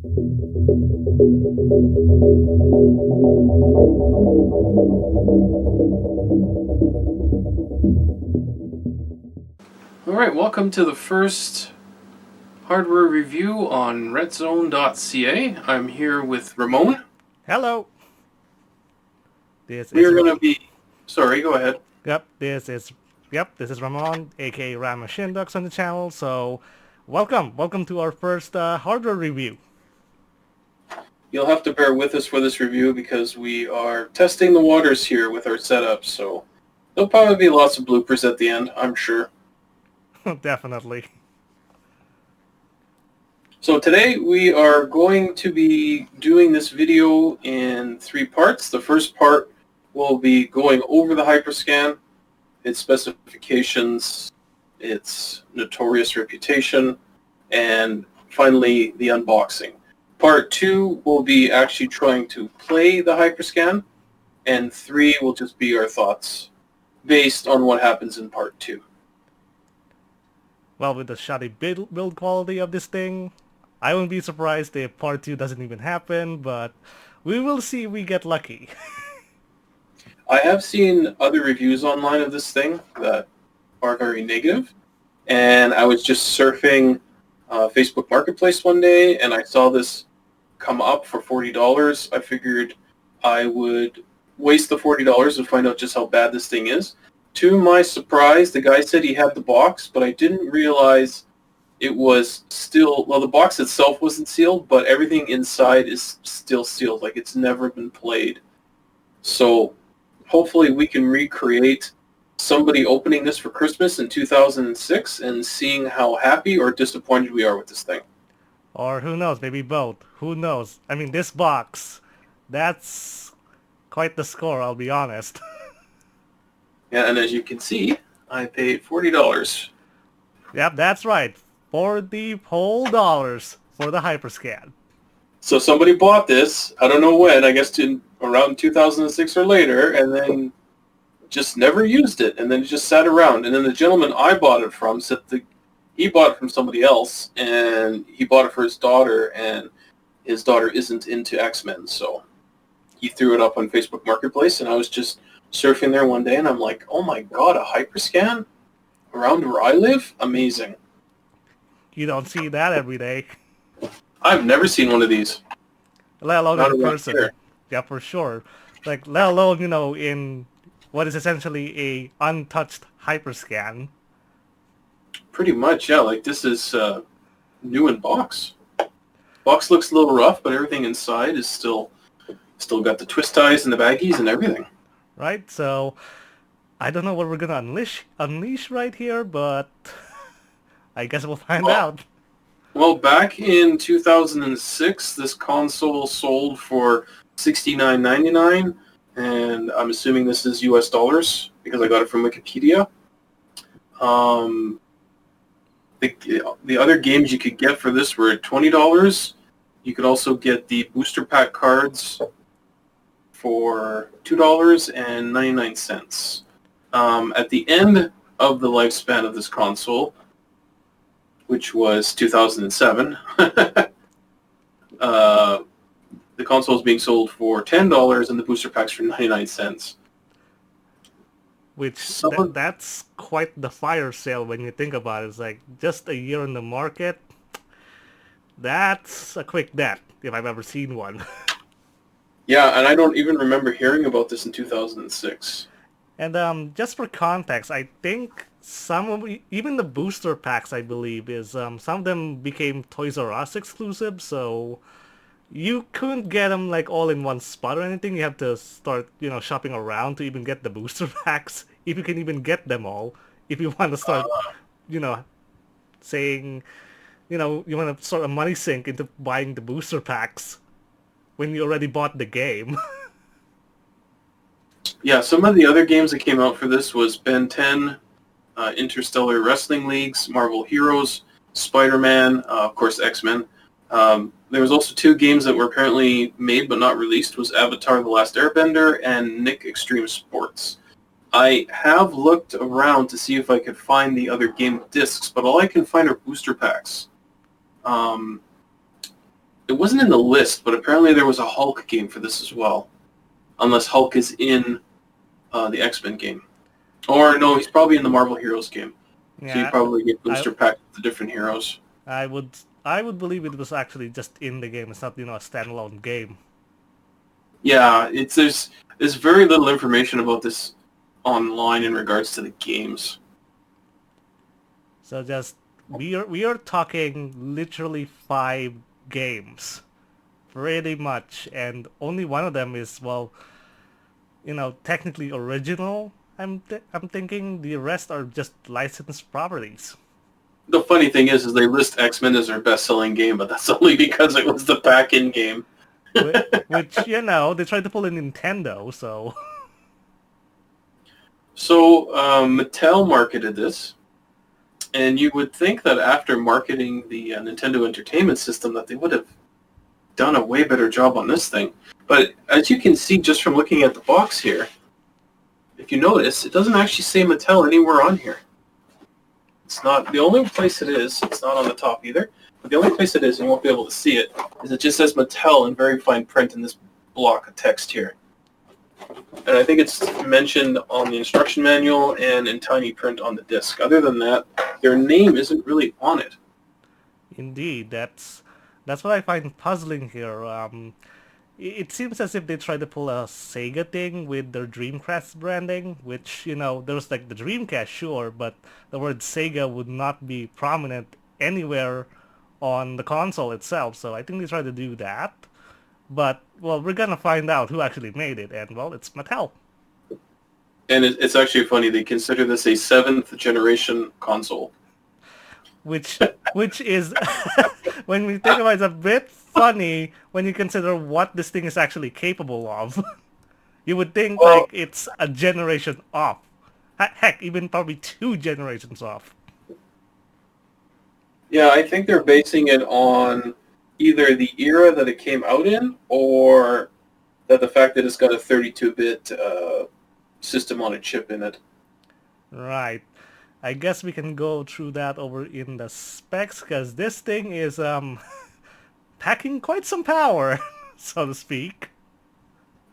Alright, welcome to the first hardware review on retzone.ca. I'm here with Ramon. Hello. We're going to be... Sorry, go ahead. This is Ramon, aka Rama Shinducks on the channel. So, welcome to our first hardware review. You'll have to bear with us for this review because we are testing the waters here with our setup, so there'll probably be lots of bloopers at the end, I'm sure. Definitely. So today we are going to be doing this video in 3 parts. The first part will be going over the Hyperscan, its specifications, its notorious reputation, and finally the unboxing. Part 2 will be actually trying to play the Hyperscan, and 3 will just be our thoughts based on what happens in Part 2. Well, with the shoddy build quality of this thing, I wouldn't be surprised if Part 2 doesn't even happen, but we will see if we get lucky. I have seen other reviews online of this thing that are very negative, and I was just surfing Facebook Marketplace one day, and I saw this come up for $40. I figured I would waste the $40 and find out just how bad this thing is. To my surprise, the guy said he had the box, but I didn't realize it was still, well, the box itself wasn't sealed, but everything inside is still sealed, like it's never been played. So hopefully we can recreate somebody opening this for Christmas in 2006 and seeing how happy or disappointed we are with this thing. Or who knows, maybe both. Who knows? I mean, this box, that's quite the score, I'll be honest. Yeah, and as you can see, I paid $40. Yep, that's right. $40 whole dollars for the Hyperscan. So somebody bought this, I don't know when, I guess around 2006 or later, and then just never used it, and then it just sat around. And then the gentleman I bought it from said he bought it from somebody else, and he bought it for his daughter, and his daughter isn't into X-Men, so he threw it up on Facebook Marketplace, and I was just surfing there one day, and I'm like, oh my god, a Hyperscan? Around where I live? Amazing. You don't see that every day. I've never seen one of these. Let alone Not in around person. here. Yeah, for sure. Like, let alone, in what is essentially a untouched Hyperscan. Pretty much, yeah. Like, this is new in box. Box looks a little rough, but everything inside is still got the twist ties and the baggies and everything. Right? So, I don't know what we're gonna unleash right here, but I guess we'll find out. Well, back in 2006, this console sold for $69.99, and I'm assuming this is US dollars because I got it from Wikipedia. The other games you could get for this were $20. You could also get the booster pack cards for $2.99. At the end of the lifespan of this console, which was 2007, the console is being sold for $10 and the booster packs for 99 cents. Which, that's quite the fire sale when you think about it. It's like, just a year in the market, that's a quick death, if I've ever seen one. Yeah, and I don't even remember hearing about this in 2006. And just for context, I think even the booster packs, I believe, some of them became Toys R Us exclusive, so you couldn't get them like all in one spot or anything. You have to start, shopping around to even get the booster packs, if you can even get them all. If you want to start, saying, you want to sort of money sink into buying the booster packs when you already bought the game. Yeah, some of the other games that came out for this was Ben 10, Interstellar Wrestling Leagues, Marvel Heroes, Spider-Man, of course X-Men. There was also 2 games that were apparently made but not released, was Avatar: The Last Airbender and Nick Extreme Sports. I have looked around to see if I could find the other game discs, but all I can find are booster packs. It wasn't in the list, but apparently there was a Hulk game for this as well. Unless Hulk is in the X-Men game. Or no, he's probably in the Marvel Heroes game. So you Yeah, probably get booster packs with the different heroes. I would believe it was actually just in the game. It's not, a standalone game. Yeah, there's very little information about this online in regards to the games. So just we are talking literally 5 games, pretty much, and only one of them is, well, technically original. I'm thinking the rest are just licensed properties. The funny thing is they list X-Men as their best-selling game, but that's only because it was the back-in game. Which they tried to pull a Nintendo, so. So Mattel marketed this, and you would think that after marketing the Nintendo Entertainment System that they would have done a way better job on this thing. But as you can see just from looking at the box here, if you notice, it doesn't actually say Mattel anywhere on here. It's not the only place it is. It's not on the top either. But the only place it is, and you won't be able to see it, is it just says Mattel in very fine print in this block of text here. And I think it's mentioned on the instruction manual and in tiny print on the disc. Other than that, their name isn't really on it. Indeed, that's what I find puzzling here. It seems as if they tried to pull a Sega thing with their Dreamcast branding, which, there was like the Dreamcast, sure, but the word Sega would not be prominent anywhere on the console itself, so I think they tried to do that. But, well, we're gonna find out who actually made it, and, well, it's Mattel. And it's actually funny, they consider this a 7th generation console. Which is, when we think about it, it's a bit funny when you consider what this thing is actually capable of. You would think, like, it's a generation off. Heck, even probably 2 generations off. Yeah, I think they're basing it on either the era that it came out in, or that the fact that it's got a 32-bit system on a chip in it. Right. I guess we can go through that over in the specs, because this thing is packing quite some power, so to speak.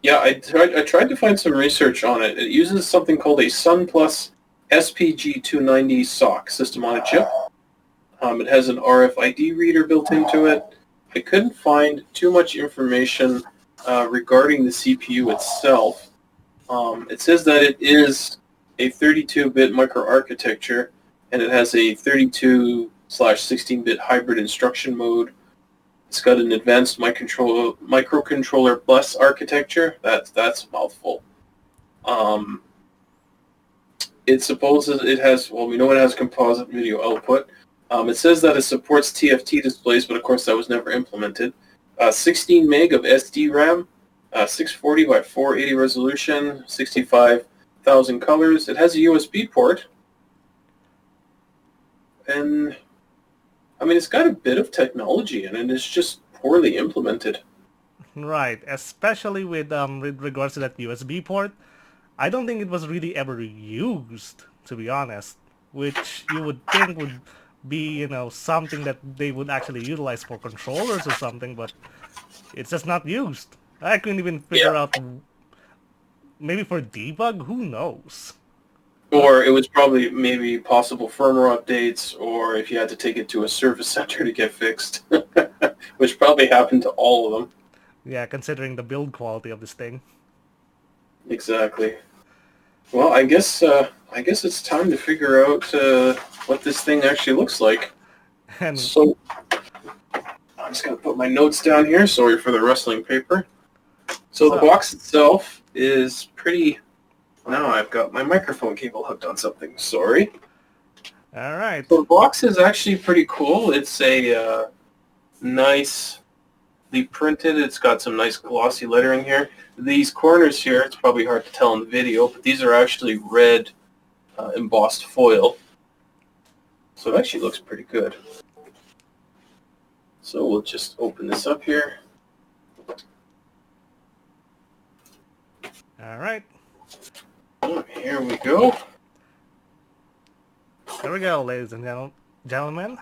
Yeah, I tried to find some research on it. It uses something called a SunPlus SPG290 SoC system on a chip. It has an RFID reader built into it. I couldn't find too much information regarding the CPU itself. It says that it is a 32-bit microarchitecture, and it has a 32/16-bit hybrid instruction mode. It's got an advanced microcontroller bus architecture. That's a mouthful. It supposes it has, well, we know it has composite video output. It says that it supports TFT displays, but of course that was never implemented. 16 meg of SD RAM, 640 by 480 resolution, 65,000 colors. It has a USB port, and I mean, it's got a bit of technology in it. It's just poorly implemented. Right, especially with regards to that USB port. I don't think it was really ever used, to be honest, which you would think would be, something that they would actually utilize for controllers or something, but it's just not used. I couldn't even figure out, maybe for debug, who knows? Or it was probably maybe possible firmware updates, or if you had to take it to a service center to get fixed, which probably happened to all of them. Yeah, considering the build quality of this thing. Exactly. Well, I guess it's time to figure out what this thing actually looks like. And so, I'm just going to put my notes down here. Sorry for the rustling paper. So the box itself is pretty... Now I've got my microphone cable hooked on something. Sorry. All right. So the box is actually pretty cool. It's a nicely printed. It's got some nice glossy lettering here. These corners here, it's probably hard to tell in the video, but these are actually red embossed foil. So it actually looks pretty good. So we'll just open this up here. All right. Oh, here we go. Here we go, ladies and gentlemen.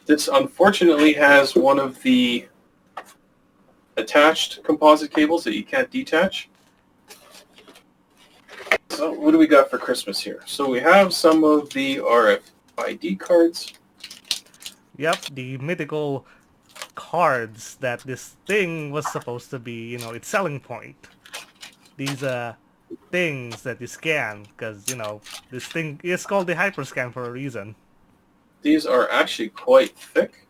This unfortunately has one of the attached composite cables that you can't detach. So what do we got for Christmas here? So we have some of the RFID cards. Yep, the mythical cards that this thing was supposed to be, its selling point. These things that you scan, because, this thing is called the Hyperscan for a reason. These are actually quite thick.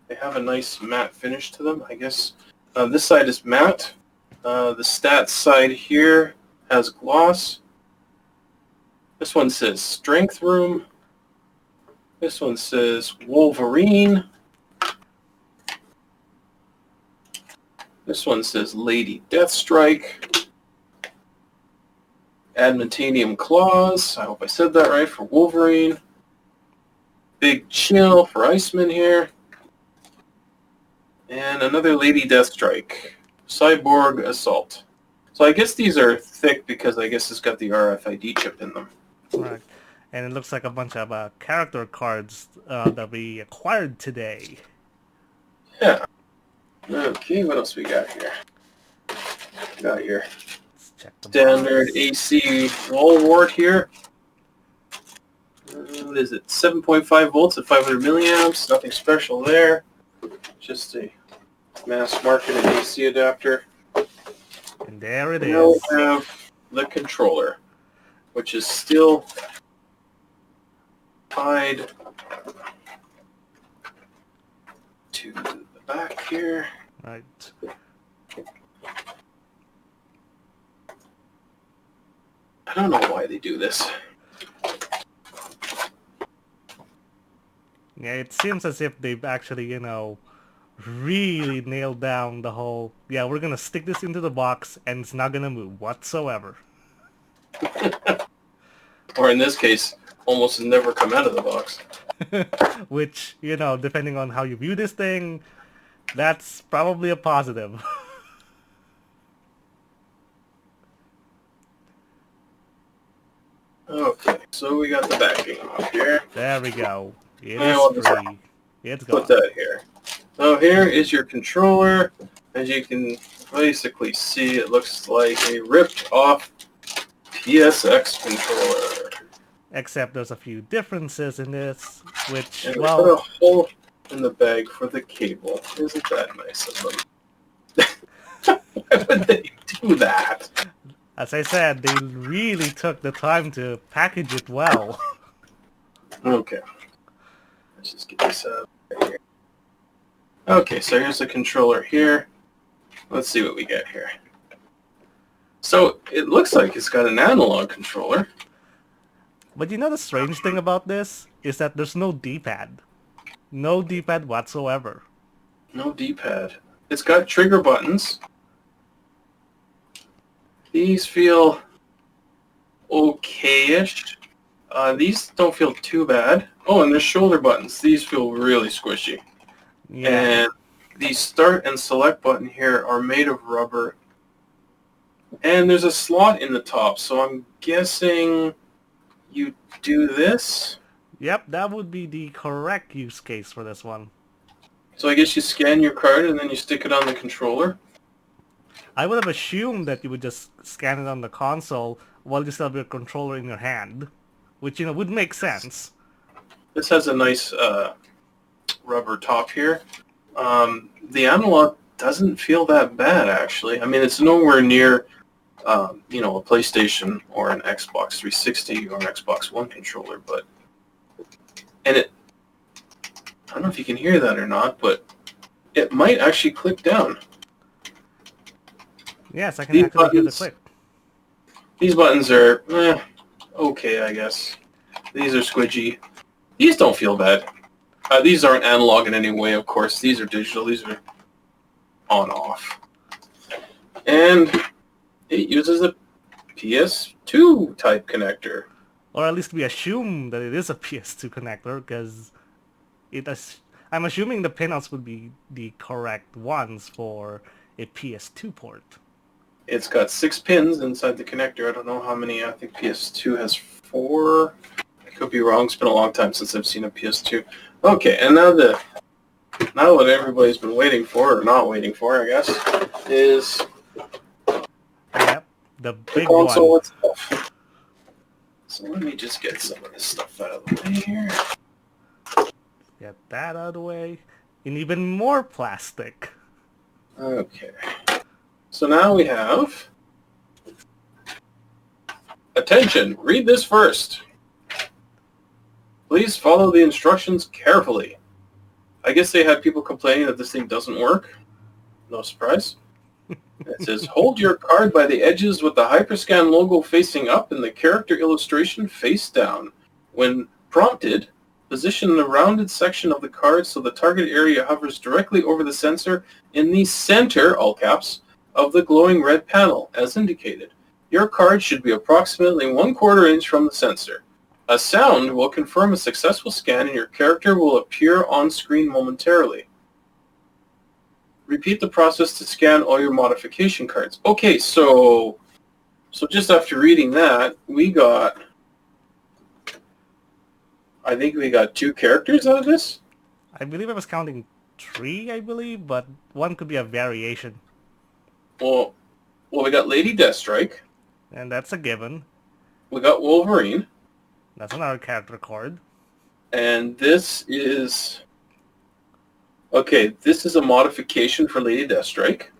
They have a nice matte finish to them, I guess. This side is matte. The stats side here has gloss. This one says Strength Room. This one says Wolverine. This one says Lady Deathstrike. Adamantium Claws. I hope I said that right for Wolverine. Big Chill for Iceman here. And another Lady Deathstrike. Cyborg Assault. So I guess these are thick because I guess it's got the RFID chip in them. Right. And it looks like a bunch of character cards that we acquired today. Yeah. Okay, what else we got here? Got your standard AC wall wart here. What is it? 7.5 volts at 500 milliamps. Nothing special there. Just a mass marketed AC adapter. And there it is. Now we have the controller, which is still tied to the back here. Right. I don't know why they do this. Yeah, it seems as if they've actually, really nailed down the whole, yeah, we're gonna stick this into the box and it's not gonna move whatsoever. Or in this case, almost never come out of the box. Which, depending on how you view this thing, that's probably a positive. Okay, so we got the backing off here. There we go. It is free. It's gone. Put that here. So here is your controller. As you can basically see, it looks like a ripped off PSX controller. Except there's a few differences in this, which, and well... put a hole in the bag for the cable. Isn't that nice of them? Why would they do that? As I said, they really took the time to package it well. Okay. Let's just get this out right here. Okay, so here's the controller here. Let's see what we get here. So it looks like it's got an analog controller. But the strange thing about this is that there's no D-pad. No D-pad whatsoever. No D-pad. It's got trigger buttons. These feel okay-ish. These don't feel too bad. Oh, and there's shoulder buttons. These feel really squishy. Yeah. And the start and select button here are made of rubber. And there's a slot in the top, so I'm guessing you do this? Yep, that would be the correct use case for this one. So I guess you scan your card and then you stick it on the controller? I would have assumed that you would just scan it on the console while you still have your controller in your hand. Which, would make sense. This has a nice rubber top here. The analog doesn't feel that bad, actually. I mean, it's nowhere near, a PlayStation or an Xbox 360 or an Xbox One controller, but... And I don't know if you can hear that or not, but it might actually click down. Yes, I can actually hear the click. These buttons are, okay, I guess. These are squidgy. These don't feel bad. These aren't analog in any way, of course. These are digital. These are on-off. And it uses a PS2 type connector. Or at least we assume that it is a PS2 connector, because I'm assuming the pinouts would be the correct ones for a PS2 port. It's got 6 pins inside the connector. I don't know how many. I think PS2 has 4. I could be wrong. It's been a long time since I've seen a PS2. Okay, and now the now what everybody's been waiting for, or not waiting for, I guess, is Yep, the the big console one. itself. So let me just get some of this stuff out of the way here. Get that out of the way. And even more plastic. Okay. So now we have... Attention! Read this first. Please follow the instructions carefully. I guess they had people complaining that this thing doesn't work. No surprise. It says, hold your card by the edges with the Hyperscan logo facing up and the character illustration face down. When prompted, position the rounded section of the card so the target area hovers directly over the sensor in the center, all caps, of the glowing red panel, as indicated. Your card should be approximately 1/4 inch from the sensor. A sound will confirm a successful scan and your character will appear on screen momentarily. Repeat the process to scan all your modification cards. Okay, so just after reading that, I think we got 2 characters out of this. I believe I was counting 3, I believe, but one could be a variation. Well, we got Lady Deathstrike. And that's a given. We got Wolverine. That's another character card. And this is... Okay, this is a modification for Lady Deathstrike.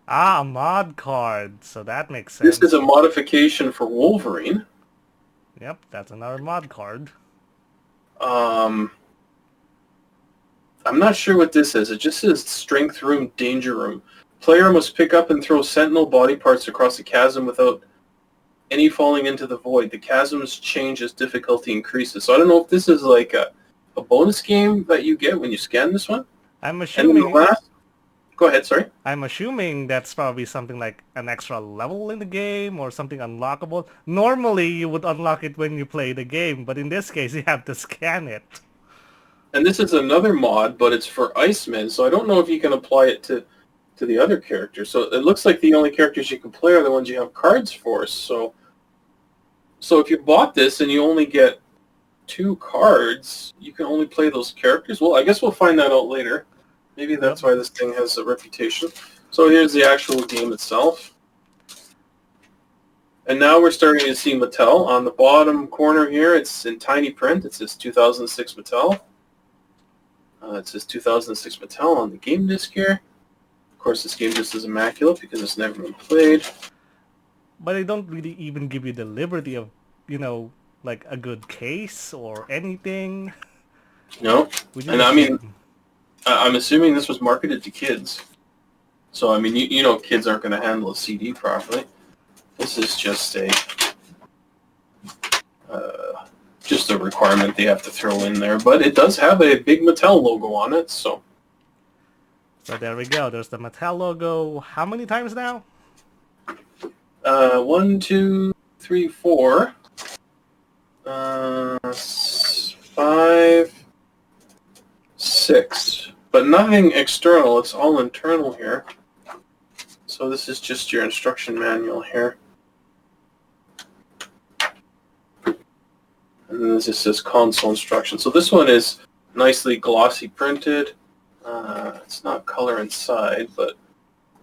Ah, a mod card. So that makes sense. This is a modification for Wolverine. Yep, that's another mod card. I'm not sure what this is. It just says Strength Room, Danger Room. Player must pick up and throw Sentinel body parts across the chasm without any falling into the void. The chasms change as difficulty increases. So I don't know if this is like a bonus game that you get when you scan this one. I'm assuming... Go ahead, sorry. I'm assuming that's probably something like an extra level in the game or something unlockable. Normally you would unlock it when you play the game, but in this case you have to scan it. And this is another mod, but it's for Iceman, so I don't know if you can apply it to the other characters. So it looks like the only characters you can play are the ones you have cards for. So if you bought this and you only get 2 cards, you can only play those characters. Well, I guess we'll find that out later. Maybe that's why this thing has a reputation. So here's the actual game itself. And now we're starting to see Mattel. On the bottom corner here, it's in tiny print. It says 2006 Mattel. It says 2006 Mattel on the game disc here. Of course, this game just is immaculate because it's never been played. But they don't really even give you the liberty of, like a good case or anything. No. And I mean, I'm assuming this was marketed to kids. So, I mean, you know kids aren't going to handle a CD properly. This is just a requirement they have to throw in there. But it does have a big Mattel logo on it, so... So there we go. There's the Mattel logo. How many times now? 1, 2, 3, 4. 5, 6. But nothing external. It's all internal here. So this is just your instruction manual here. And then this just says console instructions. So this one is nicely glossy printed. It's not color inside, but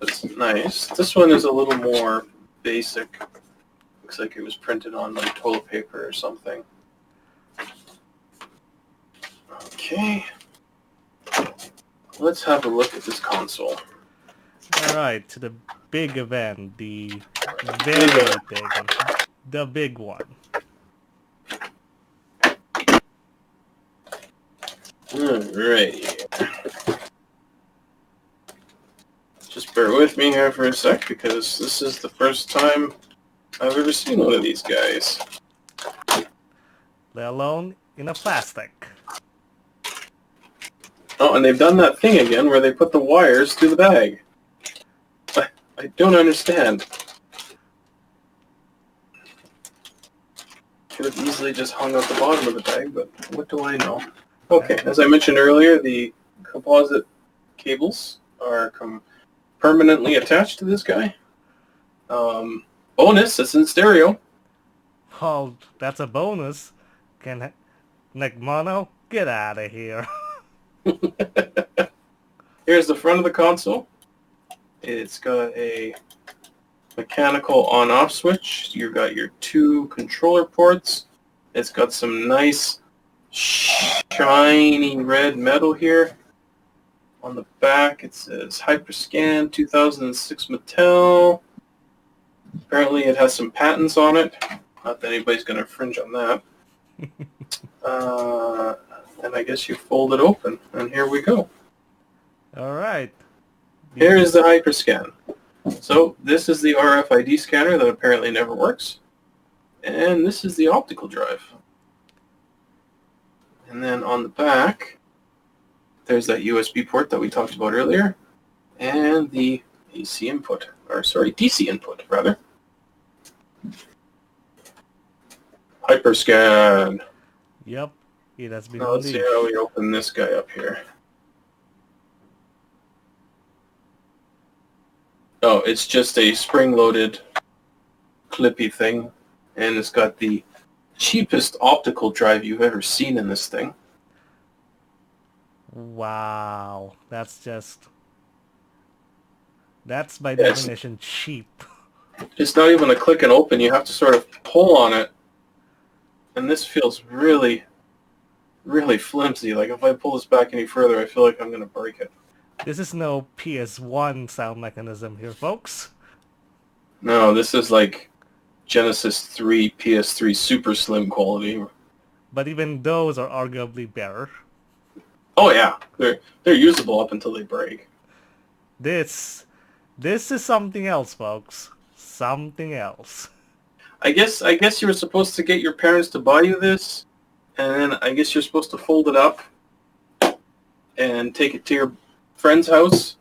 it's nice. This one is a little more basic. Looks like it was printed on like toilet paper or something. Okay. Let's have a look at this console. Alright, to the big event. The very big one. The big one. Alright. Just bear with me here for a sec because this is the first time I've ever seen one of these guys. Let alone in a plastic. Oh, and they've done that thing again where they put the wires through the bag. I don't understand. Could have easily just hung out the bottom of the bag, but what do I know? Okay, as I mentioned earlier, the composite cables are permanently attached to this guy. Bonus, it's in stereo. Oh, that's a bonus. Nick Mono, get out of here. Here's the front of the console. It's got a mechanical on-off switch. You've got your 2 controller ports. It's got some nice shiny red metal here. On the back it says Hyperscan 2006 Mattel. Apparently it has some patents on it. Not that anybody's going to infringe on that. And I guess you fold it open, and here we go. All right. Here is the Hyperscan. So this is the RFID scanner that apparently never works. And this is the optical drive. And then on the back, there's that USB port that we talked about earlier. And the AC input, or sorry, DC input, rather. Hyperscan. Yep. It has been Now let's see how we open this guy up here. Oh, it's just a spring-loaded clippy thing, and it's got the cheapest optical drive you've ever seen in this thing. Wow. That's by definition cheap. It's not even a click and open. You have to sort of pull on it, and this feels really, really flimsy. Like if I pull this back any further, I feel like I'm going to break it. This is no PS1 sound mechanism here, folks. No, this is like Genesis 3, PS3 super slim quality. But even those are arguably better. Oh yeah, they're usable up until they break. This is something else, folks. Something else. I guess you were supposed to get your parents to buy you this, and then I guess you're supposed to fold it up and take it to your friend's house,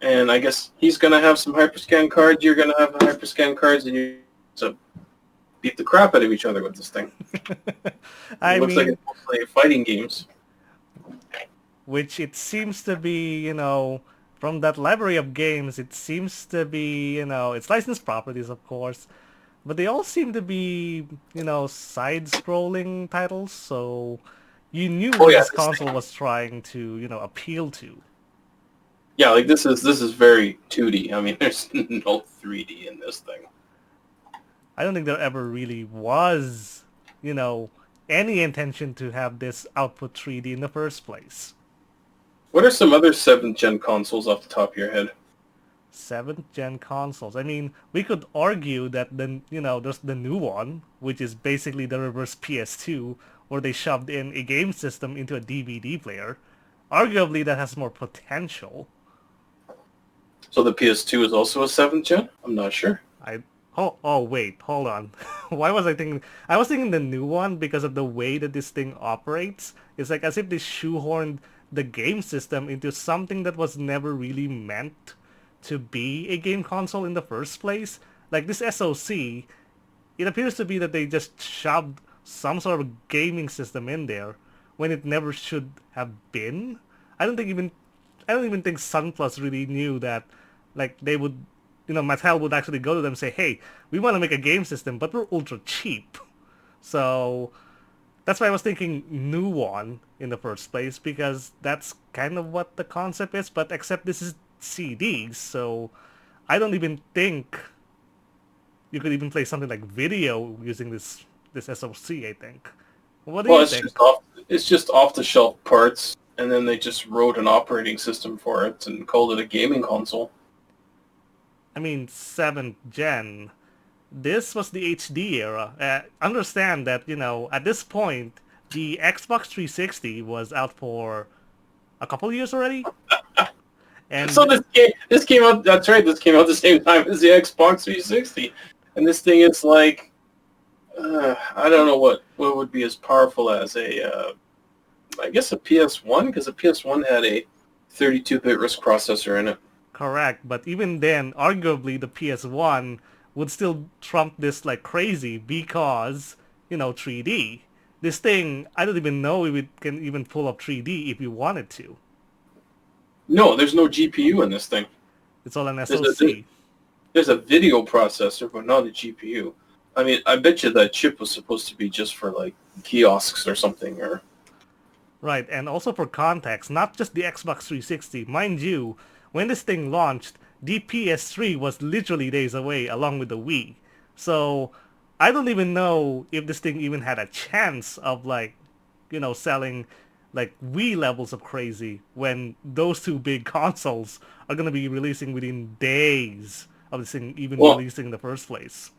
and I guess he's gonna have some Hyperscan cards, you're gonna have the Hyperscan cards, and you to beat the crap out of each other with this thing. It looks like it's mostly fighting games. Which it seems to be, from that library of games, it seems to be, it's licensed properties, of course, but they all seem to be, side-scrolling titles, so you knew what this console was trying to, appeal to. Yeah, like this is very 2D. I mean, there's no 3D in this thing. I don't think there ever really was, any intention to have this output 3D in the first place. What are some other 7th gen consoles off the top of your head? 7th gen consoles. I mean, we could argue that there's the new one, which is basically the reverse PS2, where they shoved in a game system into a DVD player. Arguably, that has more potential. So the PS2 is also a 7th gen? I'm not sure. Oh wait, hold on. Why was I thinking? I was thinking the new one because of the way that this thing operates. It's like as if they shoehorned the game system into something that was never really meant to be a game console in the first place. Like this SoC, it appears to be that they just shoved some sort of gaming system in there when it never should have been. I don't even think Sunplus really knew that, like, they would, Mattel would actually go to them and say, hey, we want to make a game system, but we're ultra cheap. So that's why I was thinking new one in the first place, because that's kind of what the concept is, but except this is CDs, so I don't even think you could even play something like video using this SoC, I think. What do you think? It's just off-the-shelf parts, and then they just wrote an operating system for it and called it a gaming console. I mean, 7th gen. This was the HD era. Understand that, at this point, the Xbox 360 was out for a couple years already. And so this came out. That's right. This came out the same time as the Xbox 360, and this thing is like, I don't know what would be as powerful as I guess a PS1, because the PS1 had a 32-bit RISC processor in it. Correct, but even then, arguably the PS1 would still trump this like crazy because, 3D. This thing, I don't even know if it can even pull up 3D if you wanted to. No, there's no GPU in this thing. It's all an SoC. There's a video processor, but not a GPU. I mean, I bet you that chip was supposed to be just for, like, kiosks or something, or Right, and also for context, not just the Xbox 360. Mind you, when this thing launched, the PS3 was literally days away along with the Wii. So, I don't even know if this thing even had a chance of like, selling like Wii levels of crazy when those two big consoles are gonna be releasing within days of this thing even Well, releasing in the first place.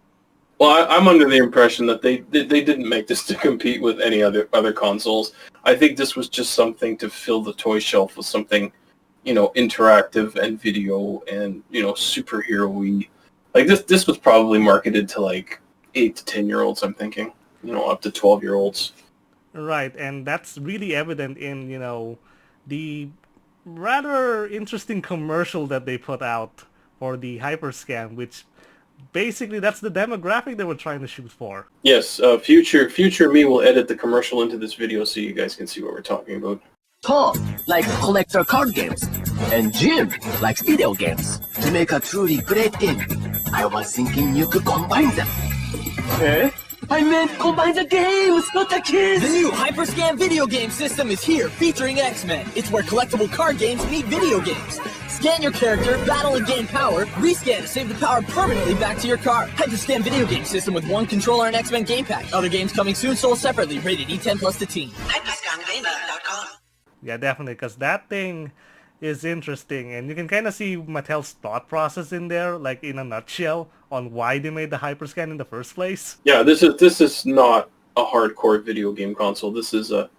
I'm under the impression that they didn't make this to compete with any other consoles. I think this was just something to fill the toy shelf with something, interactive and video and superhero-y. Like this was probably marketed to like 8 to 10 year olds. I'm thinking, up to 12-year-olds. Right, and that's really evident in, the rather interesting commercial that they put out for the Hyperscan, which basically that's the demographic they were trying to shoot for. Yes, future me will edit the commercial into this video so you guys can see what we're talking about. Tom likes collector card games, and Jim likes video games. To make a truly great game, I was thinking you could combine them. Eh? I meant combine the games, not the kids! The new Hyperscan video game system is here, featuring X-Men. It's where collectible card games meet video games. Scan your character, battle and gain power, rescan to save the power permanently back to your card. Hyperscan video game system with one controller and X-Men game pack. Other games coming soon, sold separately, rated E10 plus to teen. Hyperscangaming.com. Yeah, definitely, because that thing is interesting, and you can kind of see Mattel's thought process in there, like in a nutshell, on why they made the Hyperscan in the first place. Yeah, this is not a hardcore video game console. This is a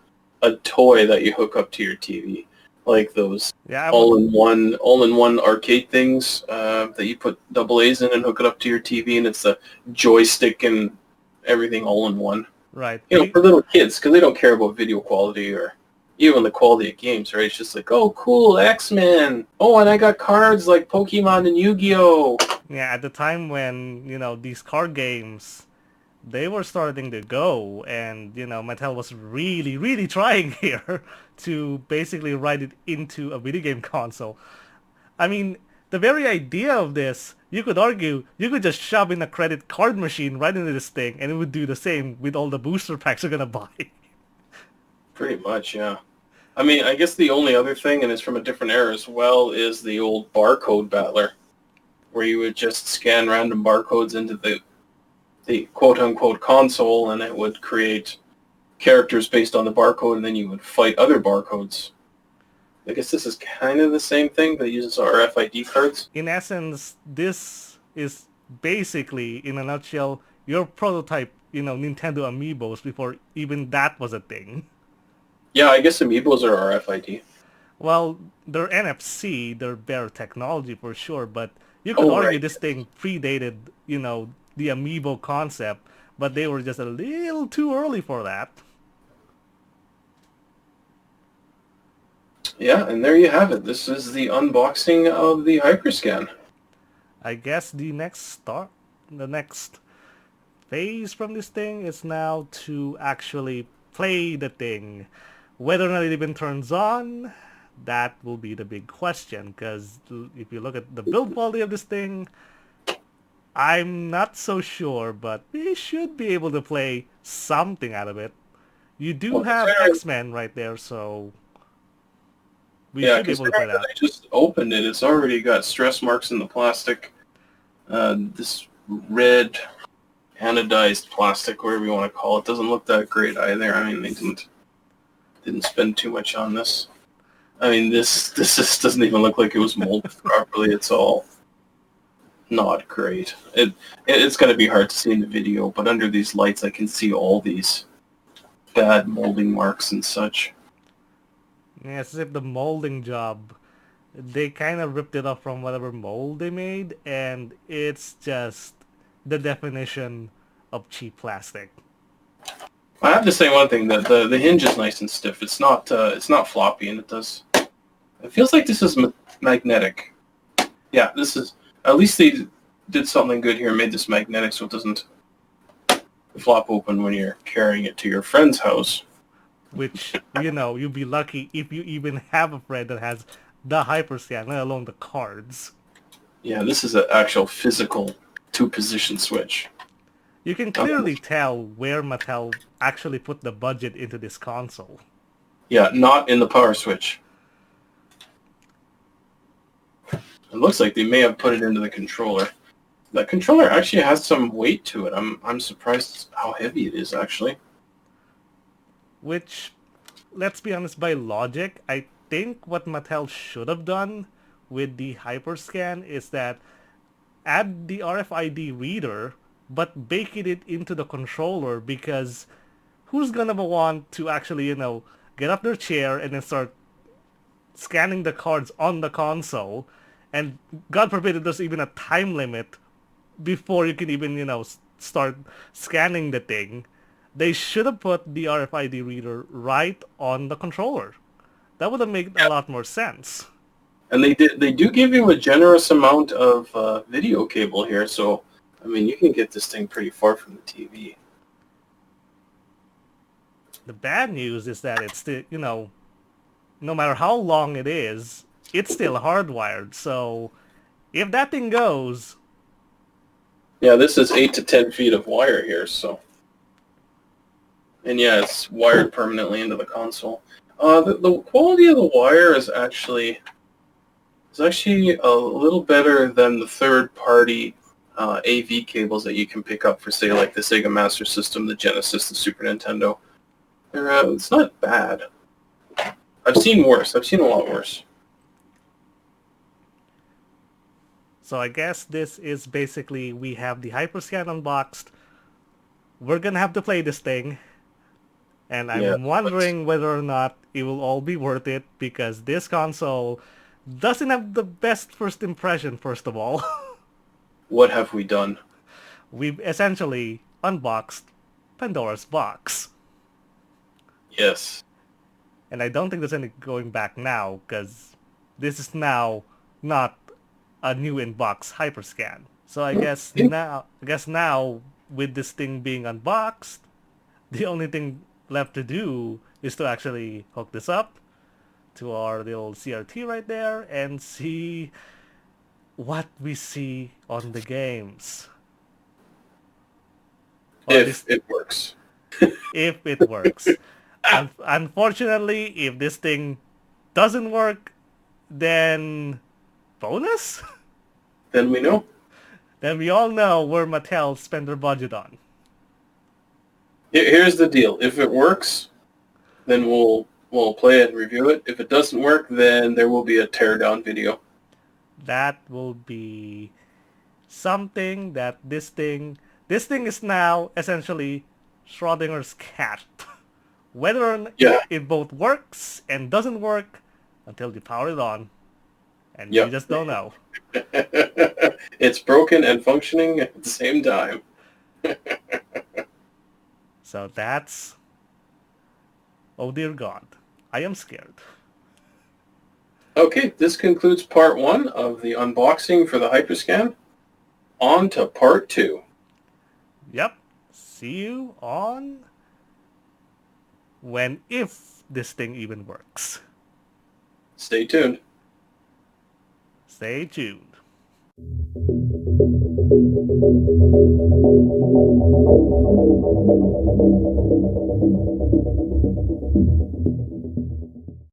toy that you hook up to your TV, like those all-in-one arcade things that you put AA's in and hook it up to your TV, and it's a joystick and everything all in one. Right. For little kids, because they don't care about video quality or even the quality of games, right? It's just like, oh, cool, X-Men. Oh, and I got cards like Pokemon and Yu-Gi-Oh! Yeah, at the time when, these card games, they were starting to go, and, Mattel was really, really trying here to basically write it into a video game console. I mean, the very idea of this, you could argue, you could just shove in a credit card machine right into this thing, and it would do the same with all the booster packs you're gonna buy. Pretty much, yeah. I mean, I guess the only other thing, and it's from a different era as well, is the old barcode battler, where you would just scan random barcodes into the quote-unquote console, and it would create characters based on the barcode, and then you would fight other barcodes. I guess this is kind of the same thing that uses RFID cards. In essence, this is basically, in a nutshell, your prototype, Nintendo Amiibos before even that was a thing. Yeah, I guess Amiibos are RFID. Well, they're NFC, they're better technology for sure, but you could argue this thing predated, the Amiibo concept, but they were just a little too early for that. Yeah, and there you have it. This is the unboxing of the Hyperscan. I guess the next phase from this thing is now to actually play the thing. Whether or not it even turns on, that will be the big question, because if you look at the build quality of this thing, I'm not so sure, but we should be able to play something out of it. You do have X-Men right there, so we should be able to play that. I just opened it. It's already got stress marks in the plastic. This red anodized plastic, whatever you want to call it, doesn't look that great either. I mean, they didn't spend too much on this. I mean, this just doesn't even look like it was molded properly. It's all not great. It's going to be hard to see in the video, but under these lights I can see all these bad molding marks and such. Yeah, it's as if the molding job, they kind of ripped it off from whatever mold they made, and it's just the definition of cheap plastic. I have to say one thing, that the hinge is nice and stiff. It's not floppy, and it feels like this is magnetic. Yeah, this is, at least they did something good here and made this magnetic so it doesn't flop open when you're carrying it to your friend's house. Which, you'd be lucky if you even have a friend that has the Hyperscan, let alone the cards. Yeah, this is an actual physical two-position switch. You can clearly tell where Mattel actually put the budget into this console. Yeah, not in the power switch. It looks like they may have put it into the controller. That controller actually has some weight to it. I'm surprised how heavy it is, actually. Which, let's be honest, by logic, I think what Mattel should have done with the Hyperscan is that add the RFID reader, but bake it into the controller, because who's gonna want to actually, get up their chair and then start scanning the cards on the console, and God forbid if there's even a time limit before you can even, start scanning the thing. They should have put the RFID reader right on the controller. That would have made a lot more sense. And they do give you a generous amount of video cable here, so I mean you can get this thing pretty far from the TV. The bad news is that it's still, no matter how long it is, it's still hardwired. So if that thing goes... Yeah, this is 8 to 10 feet of wire here, so... And yeah, it's wired permanently into the console. The quality of the wire is actually a little better than the third-party AV cables that you can pick up for, say, like the Sega Master System, the Genesis, the Super Nintendo. It's not bad. I've seen worse. I've seen a lot worse. So I guess this is basically, we have the Hyperscan unboxed. We're gonna have to play this thing. And I'm wondering whether or not it will all be worth it, because this console doesn't have the best first impression, first of all. What have we done? We've essentially unboxed Pandora's box. Yes. And I don't think there's any going back now, because this is now not a new in-box Hyperscan. So I guess now with this thing being unboxed, the only thing left to do is to actually hook this up to our little CRT right there and see what we see on the games. If it works. If it works. Unfortunately, if this thing doesn't work, then bonus? Then we know. Then we all know where Mattel spent their budget on. Here's the deal. If it works, then we'll play it and review it. If it doesn't work, then there will be a teardown video. That will be something that this thing is now essentially Schrodinger's cat. Whether or not it both works and doesn't work until you power it on. And you just don't know. It's broken and functioning at the same time. So that's... Oh dear God. I am scared. Okay, this concludes part 1 of the unboxing for the Hyperscan. On to part 2. Yep. See you on... if this thing even works. Stay tuned. Stay tuned.